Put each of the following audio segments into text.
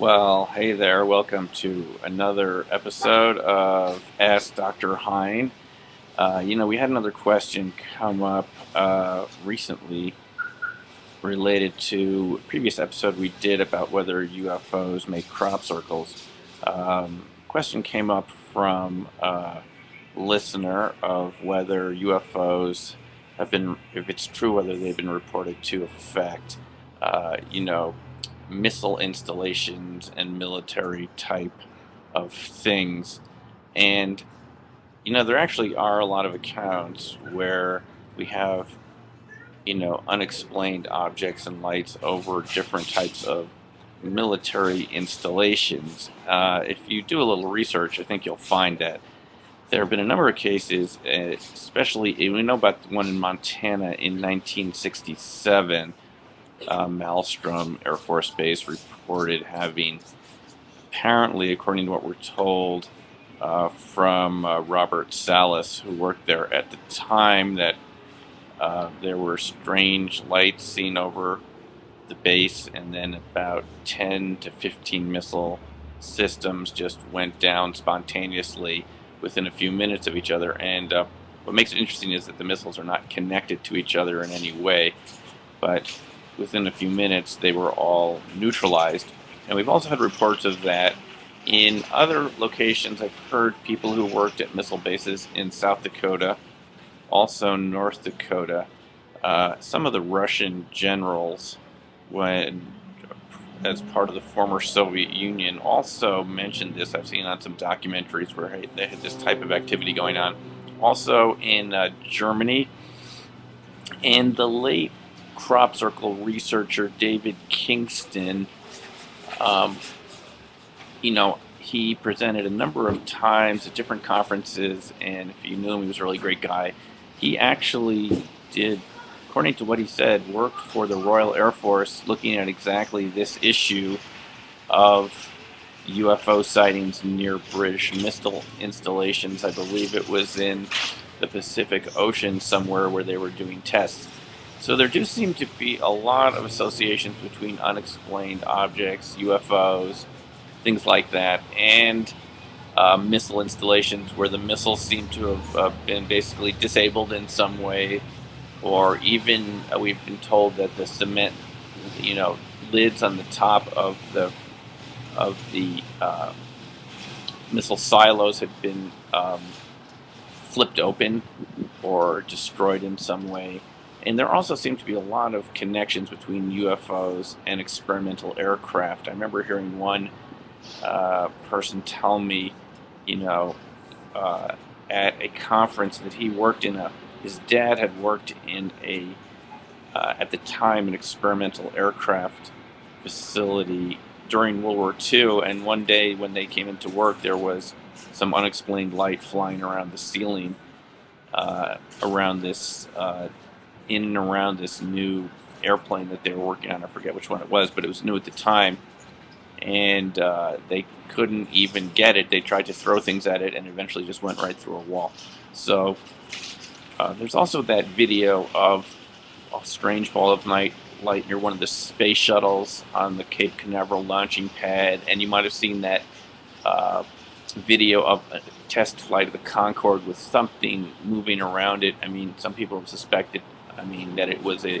Well, hey there. Welcome to another episode of Ask Dr. Hein. We had another question come up recently related to a previous episode we did about whether UFOs make crop circles. Question came up from a listener of whether UFOs have been, if it's true, whether they've been reported to affect, uh, you know, missile installations and military type of things. And, there actually are a lot of accounts where we have, unexplained objects and lights over different types of military installations. If you do a little research, I think you'll find that there have been a number of cases, especially, we know about the one in Montana in 1967. Maelstrom Air Force Base reported having, apparently, according to what we're told from Robert Salas, who worked there at the time, that there were strange lights seen over the base, and then about 10 to 15 missile systems just went down spontaneously within a few minutes of each other. And what makes it interesting is that the missiles are not connected to each other in any way, but within a few minutes they were all neutralized. And we've also had reports of that in other locations. I've heard people who worked at missile bases in South Dakota, also North Dakota. Some of the Russian generals, when as part of the former Soviet Union, also mentioned this. I've seen on some documentaries where they had this type of activity going on. Also in Germany, and the late crop circle researcher David Kingston, um, he presented a number of times at different conferences, and if you knew him, he was a really great guy. He actually did, according to what he said, worked for the Royal Air Force looking at exactly this issue of UFO sightings near British missile installations. I believe it was in the Pacific Ocean somewhere where they were doing tests. So there do seem to be a lot of associations between unexplained objects, UFOs, things like that, and missile installations where the missiles seem to have been basically disabled in some way, or even we've been told that the cement, lids on the top of the missile silos had been flipped open or destroyed in some way. And there also seem to be a lot of connections between UFOs and experimental aircraft. I remember hearing one person tell me, at a conference that he worked in his dad had worked in at the time, an experimental aircraft facility during World War II, and one day when they came into work, there was some unexplained light flying around the ceiling, around this, in and around this new airplane that they were working on. I forget which one it was, but it was new at the time, and they couldn't even get it. They tried to throw things at it, and eventually just went right through a wall. So there's also that video of a strange ball of light near one of the space shuttles on the Cape Canaveral launching pad, and you might have seen that video of a test flight of the Concorde with something moving around it. I mean, some people have suspected, that it was a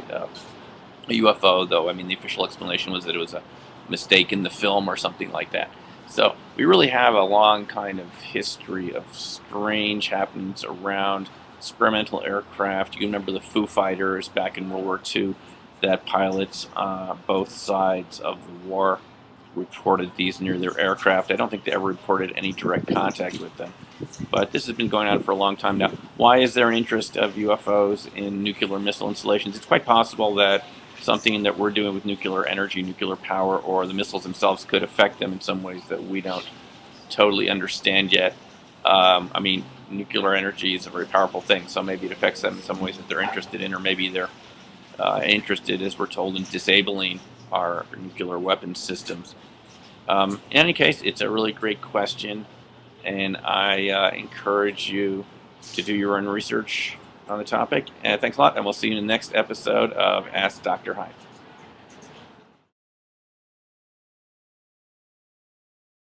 UFO, though. The official explanation was that it was a mistake in the film or something like that. So we really have a long kind of history of strange happenings around experimental aircraft. You remember the Foo Fighters back in World War II, that pilots both sides of the war reported these near their aircraft. I don't think they ever reported any direct contact with them. But this has been going on for a long time now. Why is there an interest of UFOs in nuclear missile installations? It's quite possible that something that we're doing with nuclear energy, nuclear power, or the missiles themselves could affect them in some ways that we don't totally understand yet. Nuclear energy is a very powerful thing, so maybe it affects them in some ways that they're interested in, or maybe they're interested, as we're told, in disabling our nuclear weapons systems. In any case, it's a really great question, and I encourage you to do your own research on the topic. And thanks a lot, and we'll see you in the next episode of Ask Dr. Hein.